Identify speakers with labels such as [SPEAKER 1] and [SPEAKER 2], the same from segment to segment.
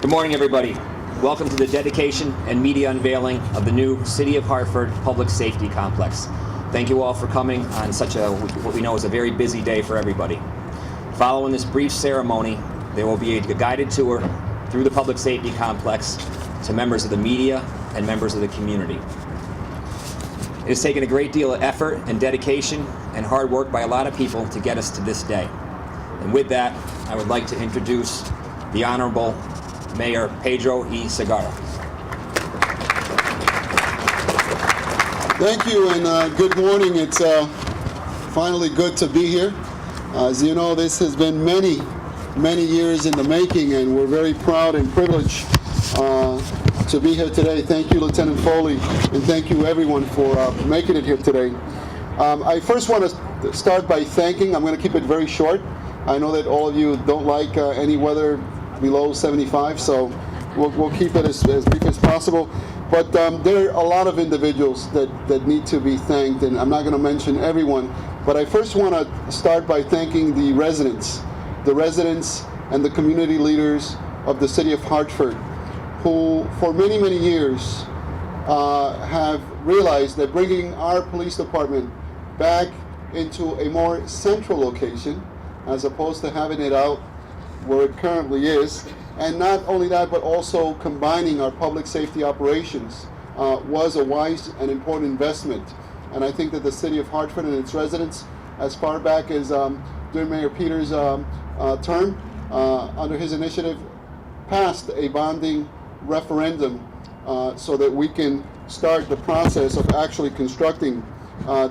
[SPEAKER 1] Good morning, everybody. Welcome to the dedication and media unveiling of the new City of Hartford Public Safety Complex. Thank you all for coming on such a, what we know is a very busy day for everybody. Following this brief ceremony, there will be a guided tour through the Public Safety Complex to members of the media and members of the community. It has taken a great deal of effort and dedication and hard work by a lot of people to get us to this day. And with that, I would like to introduce the Honorable Mayor Pedro E. Segarra.
[SPEAKER 2] Thank you, and good morning. It's finally good to be here. As you know, this has been many years in the making, and we're very proud and privileged to be here today. Thank you, Lieutenant Foley, and thank you everyone for making it here today. I first want to start by thanking, I'm going to keep it very short. I know that all of you don't like any weather below 75, so we'll keep it as brief as possible. But there are a lot of individuals that need to be thanked, and I'm not going to mention everyone, but I first want to start by thanking the residents and the community leaders of the City of Hartford, who for many years have realized that bringing our police department back into a more central location, as opposed to having it out where it currently is, and not only that, but also combining our public safety operations was a wise and important investment. And I think that the City of Hartford and its residents, as far back as during Mayor Peters' term, under his initiative, passed a bonding referendum so that we can start the process of actually constructing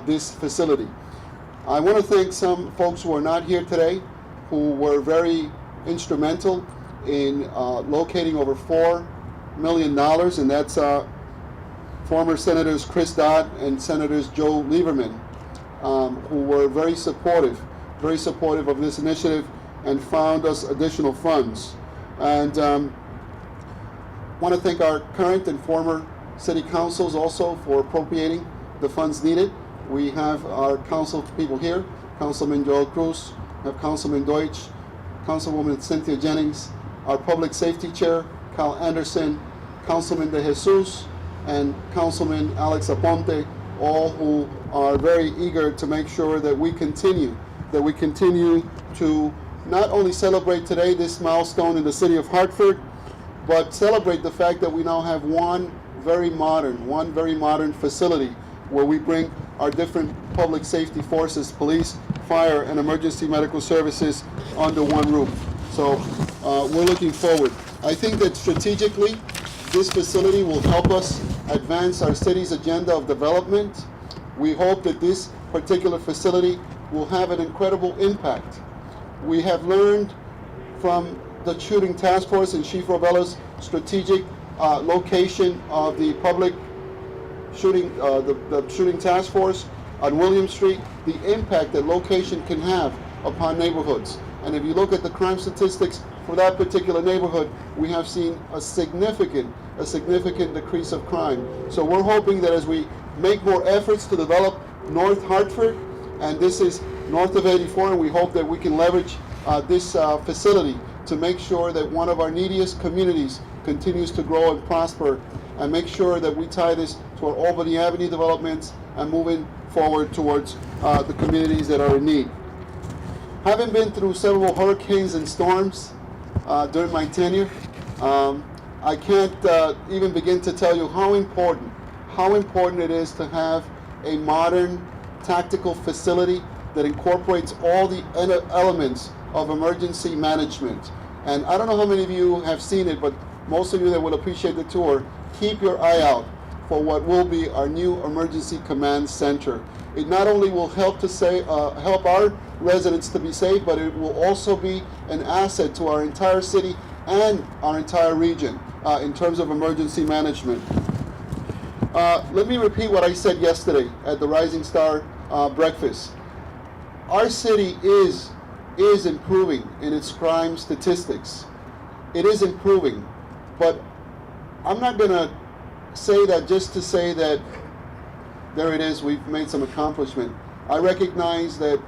[SPEAKER 2] this facility. I want to thank some folks who are not here today, who were very instrumental in locating over $4 million, and that's former Senators Chris Dodd and Senators Joe Lieberman, who were very supportive of this initiative and found us additional funds. And want to thank our current and former city councils also for appropriating the funds needed. We have our council people here, Councilman Joel Cruz, we have Councilman Deutsch, Councilwoman Cynthia Jennings, our Public Safety Chair, Cal Anderson, Councilman De Jesus, and Councilman Alex Aponte, all who are very eager to make sure that we continue to not only celebrate today this milestone in the City of Hartford, but celebrate the fact that we now have one very modern facility where we bring our different public safety forces, police, fire, and emergency medical services under one roof. So we're looking forward. I think that strategically, this facility will help us advance our city's agenda of development. We hope that this particular facility will have an incredible impact. We have learned from the shooting task force and Chief Rovella's strategic location of the public shooting, the shooting task force on William Street, the impact that location can have upon neighborhoods. And if you look at the crime statistics for that particular neighborhood, we have seen a significant decrease of crime. So we're hoping that as we make more efforts to develop North Hartford, and this is north of 84, and we hope that we can leverage this facility to make sure that one of our neediest communities continues to grow and prosper, and make sure that we tie this to our Albany Avenue developments and moving forward towards the communities that are in need. Having been through several hurricanes and storms during my tenure, I can't even begin to tell you how important it is to have a modern tactical facility that incorporates all the elements of emergency management. And I don't know how many of you have seen it, but most of you that will appreciate the tour, keep your eye out for what will be our new emergency command center. It not only will help help our residents to be safe, but it will also be an asset to our entire city and our entire region in terms of emergency management. Let me repeat what I said yesterday at the Rising Star breakfast. Our city is improving in its crime statistics. It is improving, but I'm not going to say that just to say that there it is, we've made some accomplishment. I recognize that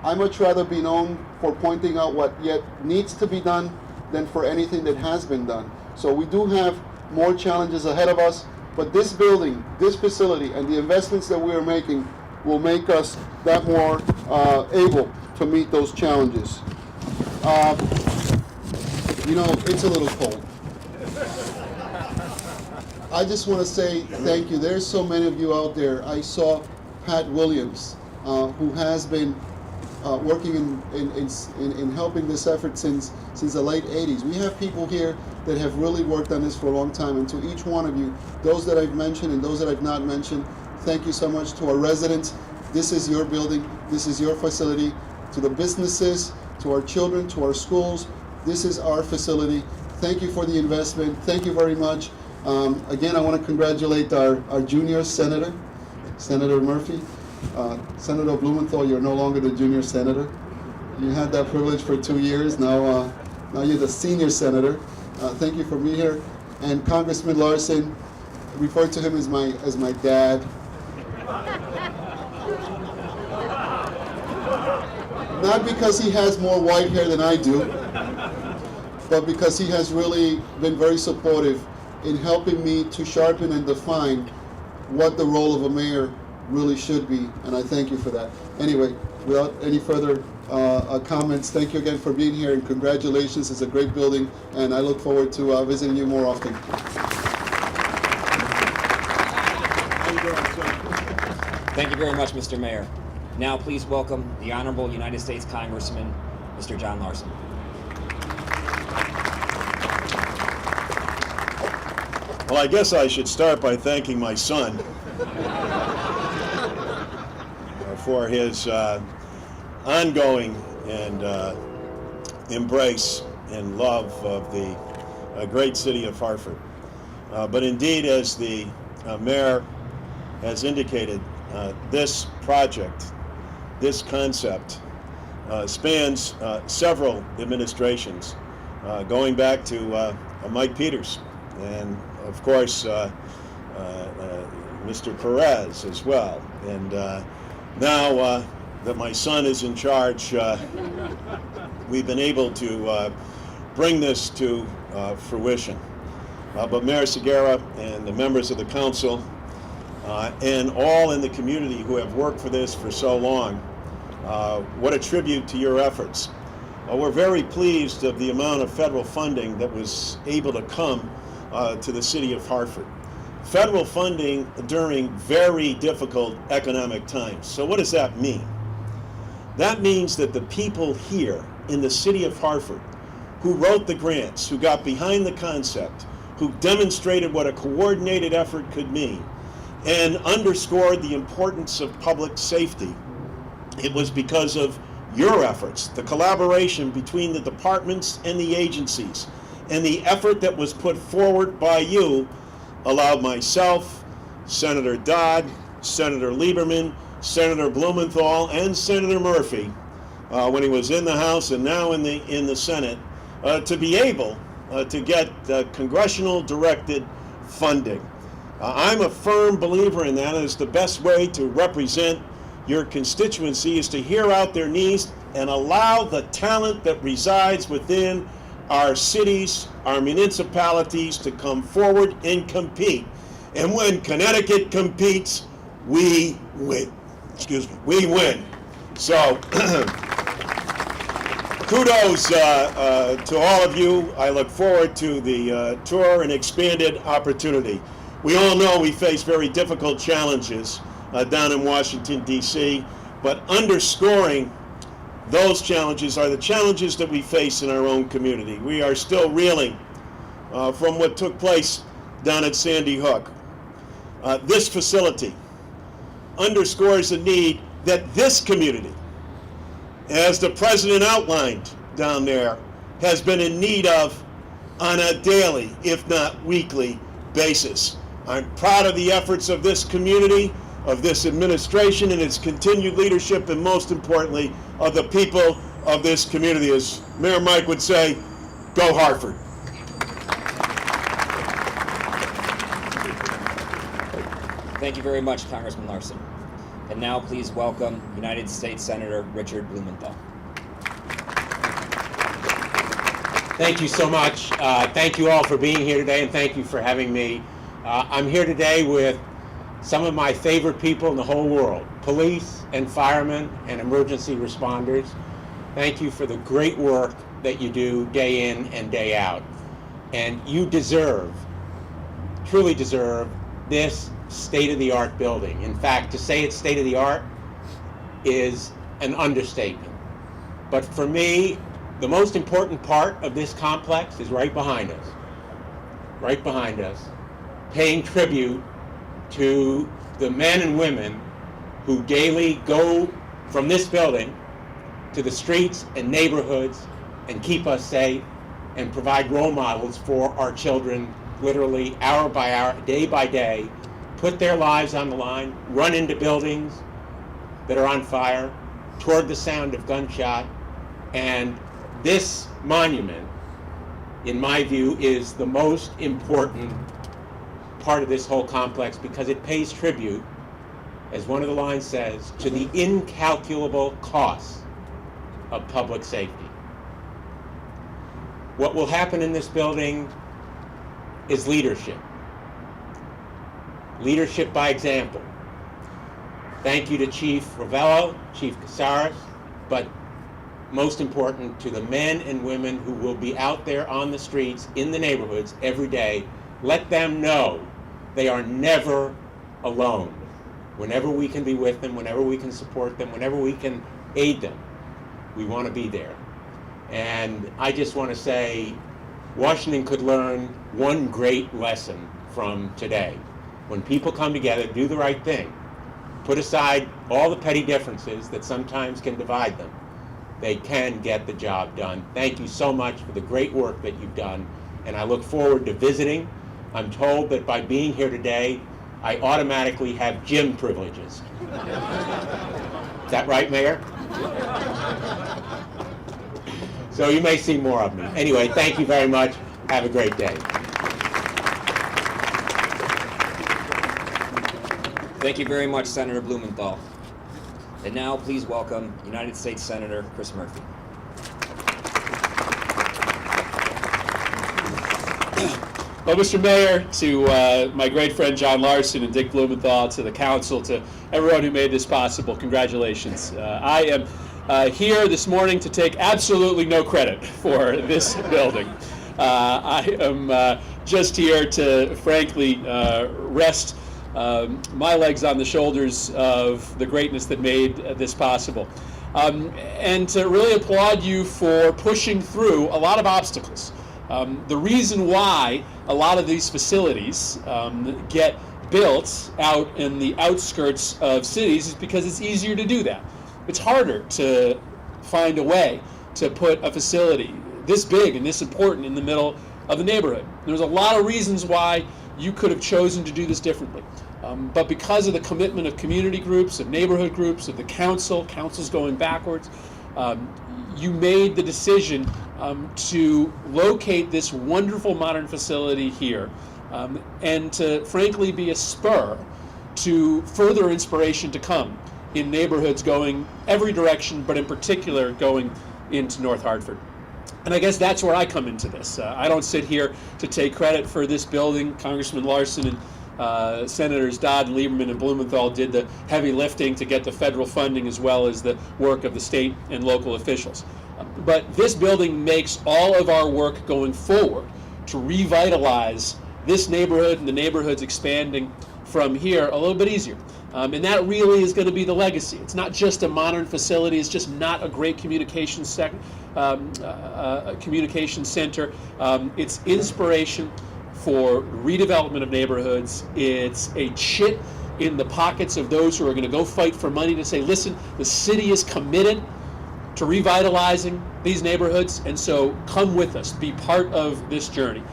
[SPEAKER 2] I much rather be known for pointing out what yet needs to be done than for anything that has been done. So we do have more challenges ahead of us, but this building, this facility, and the investments that we are making will make us that more able to meet those challenges. It's a little cold. I just want to say thank you. There's so many of you out there. I saw Pat Williams, who has been working in helping this effort since the late 80s. We have people here that have really worked on this for a long time, and to each one of you, those that I've mentioned and those that I've not mentioned, thank you so much. To our residents, this is your building, this is your facility. To the businesses, to our children, to our schools, this is our facility. Thank you for the investment. Thank you very much. Again, I want to congratulate our junior senator, Senator Murphy. Senator Blumenthal, you're no longer the junior senator. You had that privilege for 2 years. Now you're the senior senator. Thank you for being here. And Congressman Larson, refer to him as my dad. Not because he has more white hair than I do, but because he has really been very supportive in helping me to sharpen and define what the role of a mayor really should be, and I thank you for that. Anyway, without any further comments, thank you again for being here, and congratulations. It's a great building, and I look forward to visiting you more often.
[SPEAKER 1] Thank you very much, Mr. Mayor. Now please welcome the Honorable United States Congressman, Mr. John Larson.
[SPEAKER 3] Well, I guess I should start by thanking my son for his ongoing and embrace and love of the great city of Hartford. But indeed, as the mayor has indicated, this project, this concept, spans several administrations, going back to Mike Peters, and of course Mr. Perez as well. And now that my son is in charge, we've been able to bring this to fruition. But Mayor Segarra and the members of the council and all in the community who have worked for this for so long, what a tribute to your efforts. We're very pleased of the amount of federal funding that was able to come to the city of Hartford. Federal funding during very difficult economic times. So what does that mean? That means that the people here in the city of Hartford who wrote the grants, who got behind the concept, who demonstrated what a coordinated effort could mean, and underscored the importance of public safety, it was because of your efforts, the collaboration between the departments and the agencies, and the effort that was put forward by you allowed myself, Senator Dodd, Senator Lieberman, Senator Blumenthal, and Senator Murphy, when he was in the House and now in the Senate, to be able to get congressional directed funding. I'm a firm believer in that as the best way to represent your constituency is to hear out their needs and allow the talent that resides within our cities, our municipalities to come forward and compete. And when Connecticut competes, we win. We win. So kudos to all of you. I look forward to the tour and expanded opportunity. We all know we face very difficult challenges down in Washington, D.C., but underscoring those challenges are the challenges that we face in our own community. We are still reeling from what took place down at Sandy Hook. This facility underscores the need that this community, as the president outlined down there, has been in need of on a daily, if not weekly, basis. I'm proud of the efforts of this community, of this administration and its continued leadership, and most importantly, of the people of this community. As Mayor Mike would say, go Hartford.
[SPEAKER 1] Thank you very much, Congressman Larson. And now please welcome United States Senator Richard Blumenthal.
[SPEAKER 4] Thank you so much. Thank you all for being here today, and thank you for having me. I'm here today with some of my favorite people in the whole world, police and firemen and emergency responders. Thank you for the great work that you do day in and day out. And you deserve, truly deserve, this state-of-the-art building. In fact, to say it's state-of-the-art is an understatement. But for me, the most important part of this complex is right behind us, paying tribute to the men and women who daily go from this building to the streets and neighborhoods and keep us safe and provide role models for our children, literally hour by hour, day by day, put their lives on the line, run into buildings that are on fire, toward the sound of gunshot. And this monument, in my view, is the most important part of this whole complex because it pays tribute, as one of the lines says, to the incalculable costs of public safety. What will happen in this building is leadership. Leadership by example. Thank you to Chief Ravello, Chief Casares, but most important to the men and women who will be out there on the streets, in the neighborhoods every day. Let them know they are never alone. Whenever we can be with them, whenever we can support them, whenever we can aid them, we want to be there. And I just want to say, Washington could learn one great lesson from today. When people come together, do the right thing, put aside all the petty differences that sometimes can divide them, they can get the job done. Thank you so much for the great work that you've done, and I look forward to visiting. I'm told that by being here today, I automatically have gym privileges. Is that right, Mayor? So you may see more of me. Anyway, thank you very much. Have a great day.
[SPEAKER 1] Thank you very much, Senator Blumenthal. And now, please welcome United States Senator Chris Murphy.
[SPEAKER 5] Well, Mr. Mayor, to my great friend John Larson and Dick Blumenthal, to the council, to everyone who made this possible, congratulations. I am here this morning to take absolutely no credit for this building. I am just here to, frankly, rest my legs on the shoulders of the greatness that made this possible. And to really applaud you for pushing through a lot of obstacles. The reason why a lot of these facilities get built out in the outskirts of cities is because it's easier to do that. It's harder to find a way to put a facility this big and this important in the middle of the neighborhood. There's a lot of reasons why you could have chosen to do this differently. But because of the commitment of community groups, of neighborhood groups, of the council's going backwards, you made the decision to locate this wonderful modern facility here and to frankly be a spur to further inspiration to come in neighborhoods going every direction, but in particular going into North Hartford. And I guess that's where I come into this. I don't sit here to take credit for this building. Congressman Larson and Senators Dodd and Lieberman and Blumenthal did the heavy lifting to get the federal funding as well as the work of the state and local officials. But this building makes all of our work going forward to revitalize this neighborhood and the neighborhoods expanding from here a little bit easier. And that really is going to be the legacy. It's not just a modern facility. It's just not a great communication center. It's inspiration for redevelopment of neighborhoods. It's a chit in the pockets of those who are going to go fight for money to say, listen, the city is committed to revitalizing these neighborhoods, and so come with us, be part of this journey.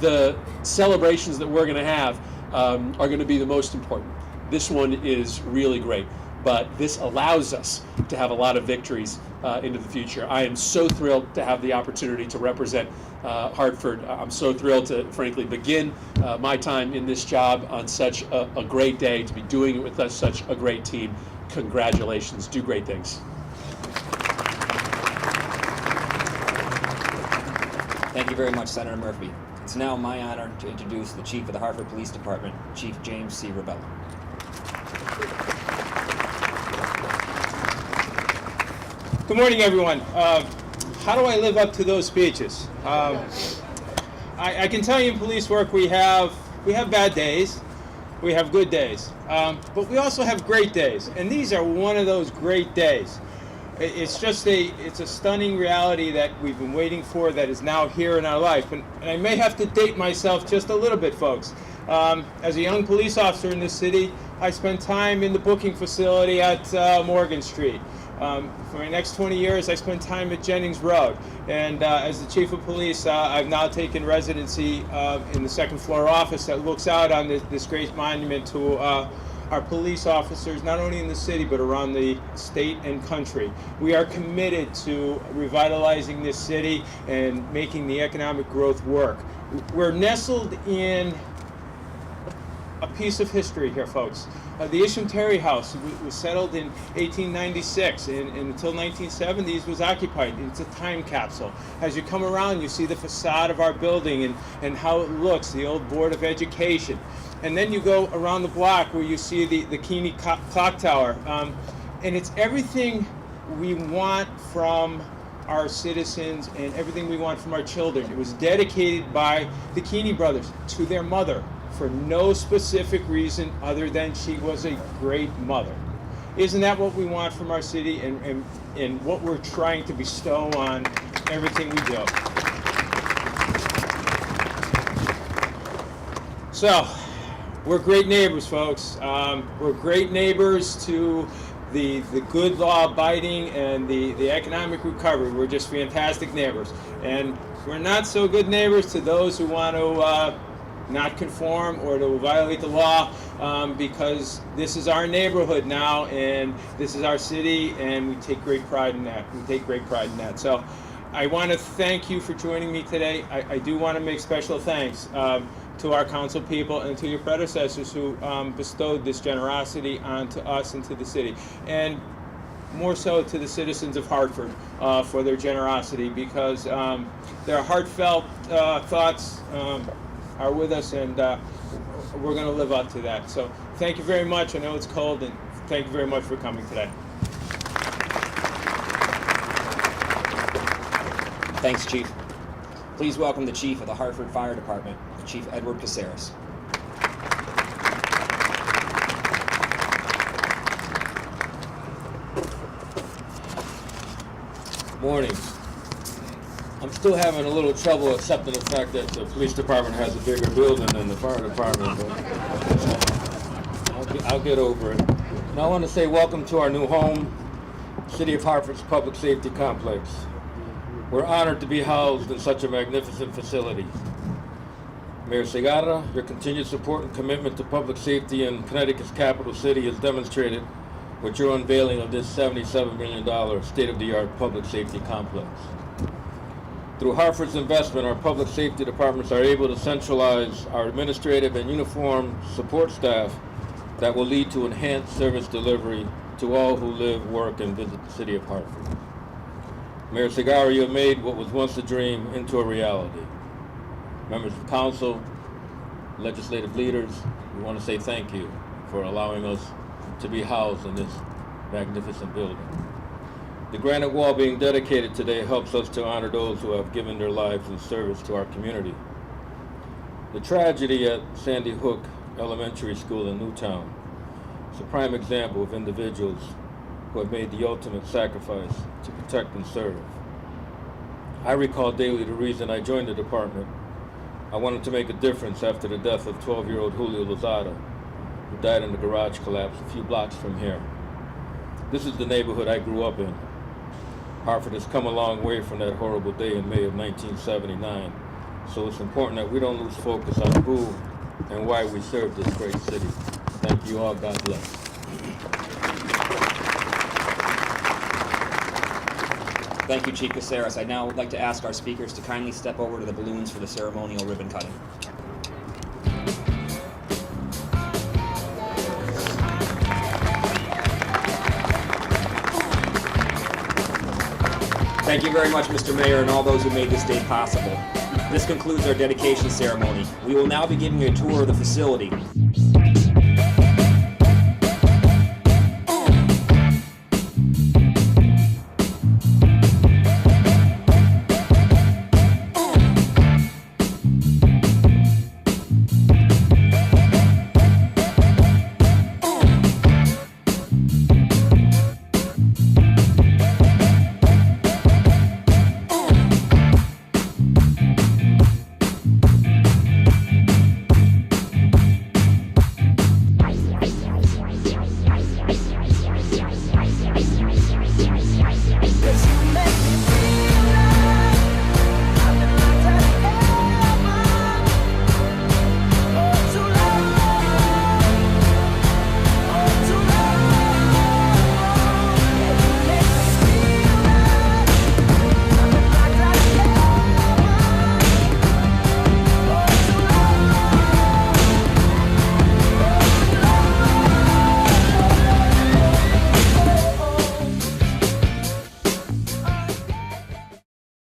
[SPEAKER 5] The celebrations that we're going to have are going to be the most important. This one is really great, but this allows us to have a lot of victories into the future. I am so thrilled to have the opportunity to represent Hartford. I'm so thrilled to, frankly, begin my time in this job on such a great day, to be doing it with such a great team. Congratulations. Do great things.
[SPEAKER 1] Thank you very much, Senator Murphy. It's now my honor to introduce the Chief of the Hartford Police Department, Chief James C. Ravello.
[SPEAKER 6] Good morning, everyone. How do I live up to those speeches? I can tell you in police work we have bad days, we have good days, but we also have great days, and these are one of those great days. It's a stunning reality that we've been waiting for that is now here in our life, and I may have to date myself just a little bit, folks. As a young police officer in this city, I spent time in the booking facility at Morgan Street. For my next 20 years, I spent time at Jennings Road. And as the chief of police, I've now taken residency in the second floor office that looks out on this great monument to our police officers, not only in the city, but around the state and country. We are committed to revitalizing this city and making the economic growth work. We're nestled in a piece of history here, folks. The Isham Terry House was settled in 1896, and until 1970s was occupied. It's a time capsule. As you come around, you see the facade of our building and how it looks, the old Board of Education. And then you go around the block where you see the Keeney Clock Tower. And it's everything we want from our citizens and everything we want from our children. It was dedicated by the Keeney brothers to their mother, for no specific reason other than she was a great mother. Isn't that what we want from our city and what we're trying to bestow on everything we do? So, we're great neighbors, folks. We're great neighbors to the good law-abiding and the economic recovery. We're just fantastic neighbors. And we're not so good neighbors to those who want to not conform or to violate the law, because this is our neighborhood now and this is our city, and we take great pride in that. So I want to thank you for joining me today. I do want to make special thanks to our council people and to your predecessors who bestowed this generosity onto us and to the city, and more so to the citizens of Hartford for their generosity, because their heartfelt thoughts are with us, and we're going to live up to that. So thank you very much. I know it's cold, and thank you very much for coming today.
[SPEAKER 1] Thanks, Chief. Please welcome the Chief of the Hartford Fire Department, Chief Edward Caceres.
[SPEAKER 7] Morning. I'm still having a little trouble accepting the fact that the police department has a bigger building than the fire department, but I'll get over it. And I want to say welcome to our new home, City of Hartford's Public Safety Complex. We're honored to be housed in such a magnificent facility. Mayor Segarra, your continued support and commitment to public safety in Connecticut's capital city is demonstrated with your unveiling of this $77 million state-of-the-art public safety complex. Through Hartford's investment, our public safety departments are able to centralize our administrative and uniformed support staff that will lead to enhanced service delivery to all who live, work, and visit the city of Hartford. Mayor Segarra, you have made what was once a dream into a reality. Members of council, legislative leaders, we want to say thank you for allowing us to be housed in this magnificent building. The granite wall being dedicated today helps us to honor those who have given their lives in service to our community. The tragedy at Sandy Hook Elementary School in Newtown is a prime example of individuals who have made the ultimate sacrifice to protect and serve. I recall daily the reason I joined the department. I wanted to make a difference after the death of 12-year-old Julio Lozada, who died in the garage collapse a few blocks from here. This is the neighborhood I grew up in. Hartford has come a long way from that horrible day in May of 1979, so it's important that we don't lose focus on who and why we serve this great city. Thank you all. God bless.
[SPEAKER 1] Thank you, Chief Caceres. I'd now would like to ask our speakers to kindly step over to the balloons for the ceremonial ribbon cutting. Thank you very much, Mr. Mayor, and all those who made this day possible. This concludes our dedication ceremony. We will now be giving you a tour of the facility.